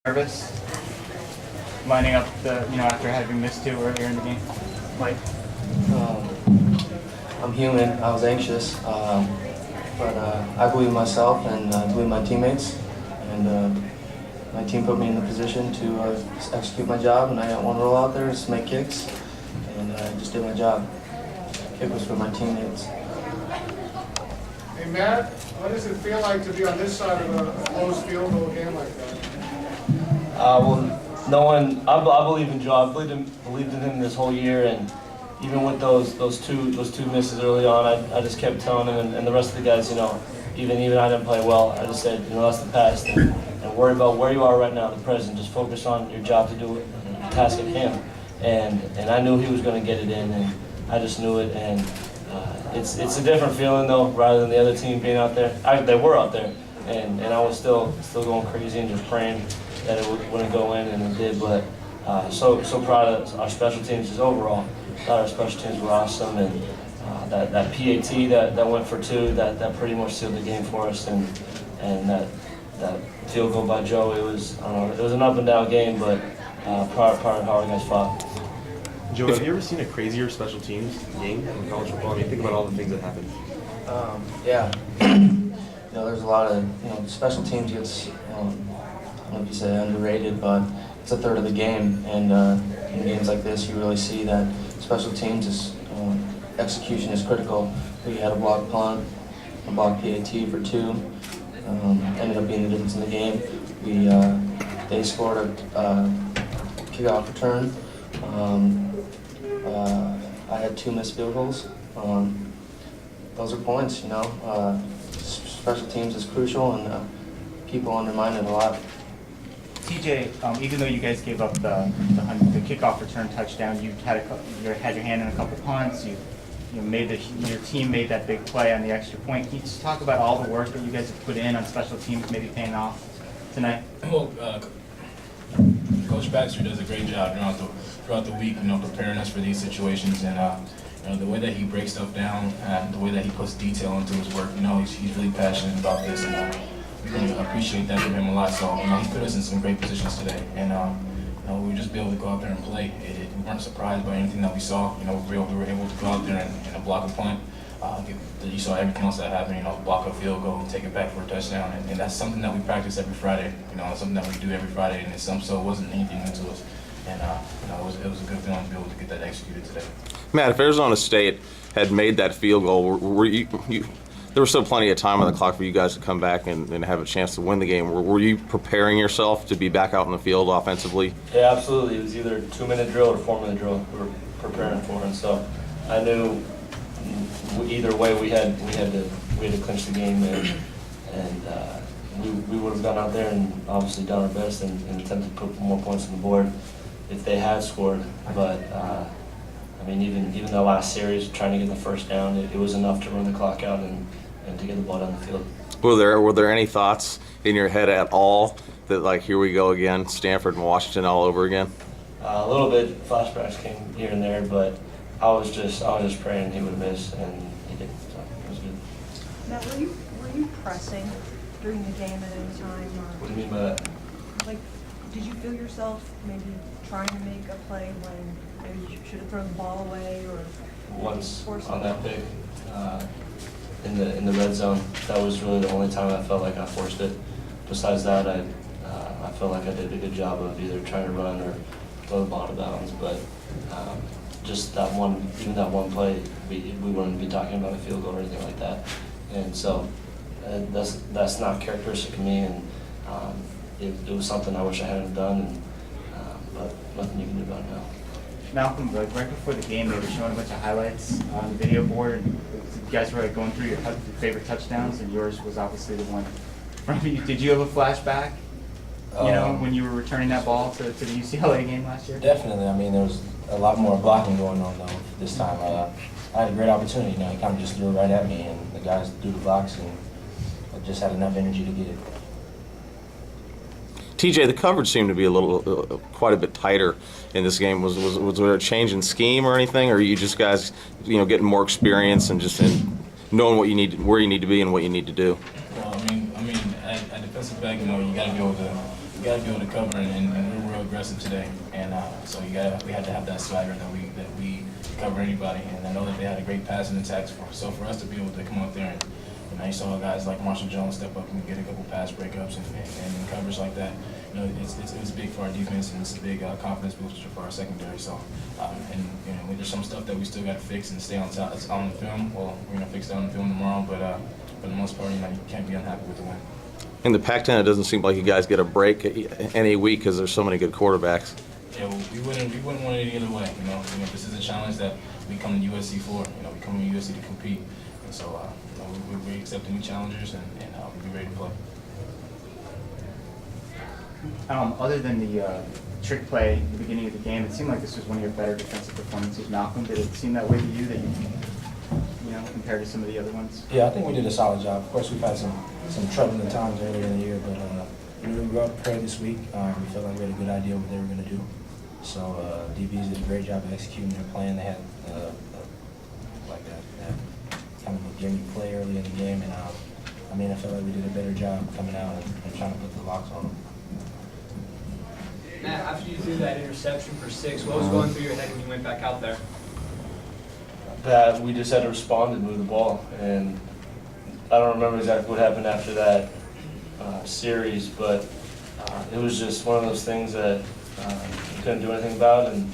Nervous lining up after having missed two earlier in the game? Mike? I'm human. I was anxious, but I believe in myself and I believe in my teammates. And my team put me in the position to execute my job, and I got one role out there, just make kicks, and I just did my job. Kick was for my teammates. Hey Matt, what does it feel like to be on this side of a close field goal game like that? I believe in Joe. I believed in him this whole year, and even with those two misses early on, I just kept telling him and the rest of the guys, even I didn't play well. I just said, that's the past, and worry about where you are right now, the present. Just focus on your job to do it, and task at him. And I knew he was going to get it in, and I just knew it. And it's a different feeling though, rather than the other team being out there. They were out there, and I was still going crazy and just praying that it wouldn't go in, and it did. But so proud of our special teams just overall. Thought our special teams were awesome, and that PAT that went for two, that pretty much sealed the game for us, and that field goal by Joe, it was an up and down game, but proud of how our guys fought. Joe, have you ever seen a crazier special teams game in college football? I mean, think about all the things that happened. Yeah. There's a lot of special teams gets I don't know if you say underrated, but it's a third of the game, and in games like this, you really see that special teams is execution is critical. We had a block punt, a block PAT for two, ended up being the difference in the game. They scored a kickoff return. I had two missed field goals. Those are points, Special teams is crucial, and people undermine it a lot. TJ, even though you guys gave up the kickoff return touchdown, you had your hand in a couple punts. Your team made that big play on the extra point. Can you just talk about all the work that you guys have put in on special teams, maybe paying off tonight? Well, Coach Baxter does a great job throughout the week, preparing us for these situations, and the way that he breaks stuff down, and the way that he puts detail into his work. He's really passionate about this, and we really appreciate that from him a lot. So, he put us in some great positions today, and we were just be able to go out there and play. We weren't surprised by anything that we saw. We were able to go out there and block a punt. You saw everything else that happened. Block a field goal, take it back for a touchdown, and that's something that we practice every Friday. It's something that we do every Friday, and so it wasn't anything new to us. And it was a good feeling to be able to get that executed today. Matt, if Arizona State had made that field goal, there was still plenty of time on the clock for you guys to come back and have a chance to win the game. Were you preparing yourself to be back out in the field offensively? Yeah, absolutely. It was either a 2-minute drill or 4-minute drill we were preparing for, and so I knew either way we had to clinch the game, and we would have gone out there and obviously done our best and attempted to put more points on the board if they had scored. But even the last series, trying to get the first down, it was enough to run the clock out and to get the ball down the field. Were there any thoughts in your head at all that, here we go again, Stanford and Washington all over again? A little bit, flashbacks came here and there, but I was just praying he would miss, and he did. So it was good. Now, were you pressing during the game at any time? What do you mean by that? Did you feel yourself maybe trying to make a play when maybe you should have thrown the ball away or once on that pick in the red zone, that was really the only time I felt like I forced it. Besides that, I felt like I did a good job of either trying to run or throw the ball out of bounds. But just even that one play, we wouldn't be talking about a field goal or anything like that. And so that's not characteristic of me, and it was something I wish I hadn't done, but nothing you can do about it now. Malcolm, right before the game, they were showing a bunch of highlights on the video board, and you guys were going through your favorite touchdowns, and yours was obviously the one from you. Did you have a flashback, when you were returning that ball to the UCLA game last year? Definitely. There was a lot more blocking going on though this time. I had a great opportunity. He kind of just threw it right at me, and the guys threw the blocks, and I just had enough energy to get it. TJ, the coverage seemed to be quite a bit tighter in this game. Was there a change in scheme or anything, or are you just guys, getting more experience and just knowing where you need to be and what you need to do? Well, at defensive back, you got to be able to you got to be able to cover, and we were real aggressive today. And so we had to have that swagger that we cover anybody. And I know that they had a great passing attack so for us to be able to come out there and you saw guys like Marshall Jones step up and get a couple pass breakups and coverage like that. You know, it was big for our defense, and it's a big confidence booster for our secondary. So, and you know, there's some stuff that we still got to fix and stay on top. It's on the film. Well, we're gonna fix that on the film tomorrow. But for the most part, you know, you can't be unhappy with the win. In the Pac-10, it doesn't seem like you guys get a break any week because there's so many good quarterbacks. Yeah, well, we wouldn't want it either way. You know, this is a challenge that we come to USC for. You know, we come to USC to compete, and so you know, we accept any challengers and we'll be ready to play. Other than the trick play at the beginning of the game, it seemed like this was one of your better defensive performances. Malcolm, did it seem that way to you, that you know, compared to some of the other ones? Yeah, I think we did a solid job. Of course, we've had some troubling times earlier in the year, but we were well prepared this week. We felt like we had a good idea what they were going to do. So DBs did a great job of executing their plan. They had like that kind of a gimmick play early in the game, and I mean, I felt like we did a better job coming out and trying to put the locks on them. Matt, after you threw that interception for 6, what was going through your head when you went back out there? That we just had to respond and move the ball. And I don't remember exactly what happened after that series, but it was just one of those things that we couldn't do anything about, and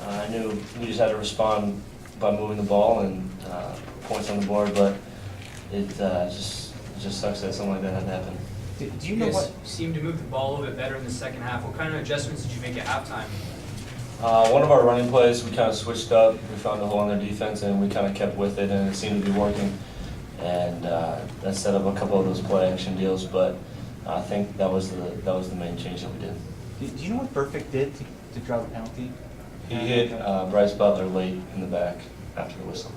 I knew we just had to respond by moving the ball and points on the board, but it just sucks that something like that had to happen. Do you know what? Seemed to move the ball a little bit better in the second half. What kind of adjustments did you make at halftime? One of our running plays, we kind of switched up. We found a hole in their defense, and we kind of kept with it, and it seemed to be working. And that set up a couple of those play action deals, but I think that was the main change that we did. Do you know what Burfict did to draw the penalty? He hit Bryce Butler late in the back after the whistle.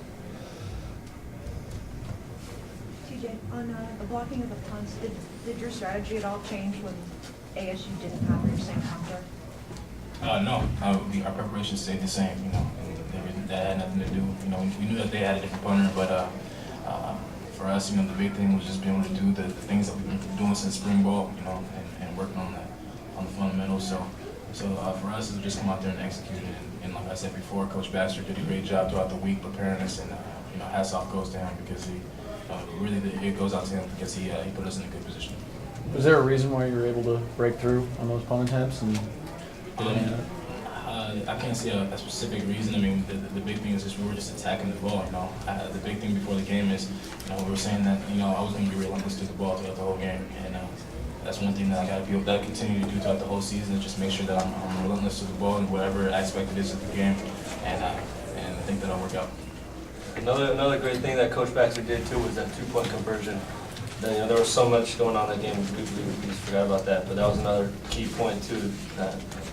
TJ, on the blocking of the punts, did your strategy at all change when ASU didn't have your same punter? No, our preparation stayed the same. You know, and that had nothing to do. You know, we knew that they had a different punter, but for us, you know, the big thing was just being able to do the things that we've been doing since spring ball. You know, and working on the fundamentals. So for us, it's just come out there and execute it. And like I said before, Coach Baxter did a great job throughout the week preparing us, and you know, hats off goes to him because he really it goes out to him because he put us in a good position. Was there a reason why you were able to break through on those punt attempts? And I can't see a specific reason. I mean, the big thing is just we were just attacking the ball. You know, the big thing before the game is, you know, we were saying that, you know, I was going to be relentless to the ball throughout the whole game, and that's one thing that I got to be able to continue to do throughout the whole season, is just make sure that I'm relentless to the ball in whatever aspect it is of the game, and I think that'll work out. Another great thing that Coach Baxter did too was that 2-point conversion. You know, there was so much going on in that game, we just forgot about that. But that was another key point too.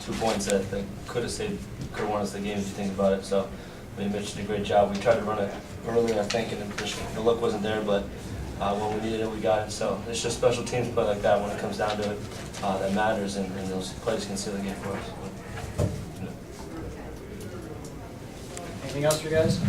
2 points that could have won us the game if you think about it. So, I mean, Mitch did a great job. We tried to run it earlier, I think, and the look wasn't there, but when we needed it, we got it. So it's just special teams play like that when it comes down to it that matters, and those plays can seal the game for us. anything else for you guys?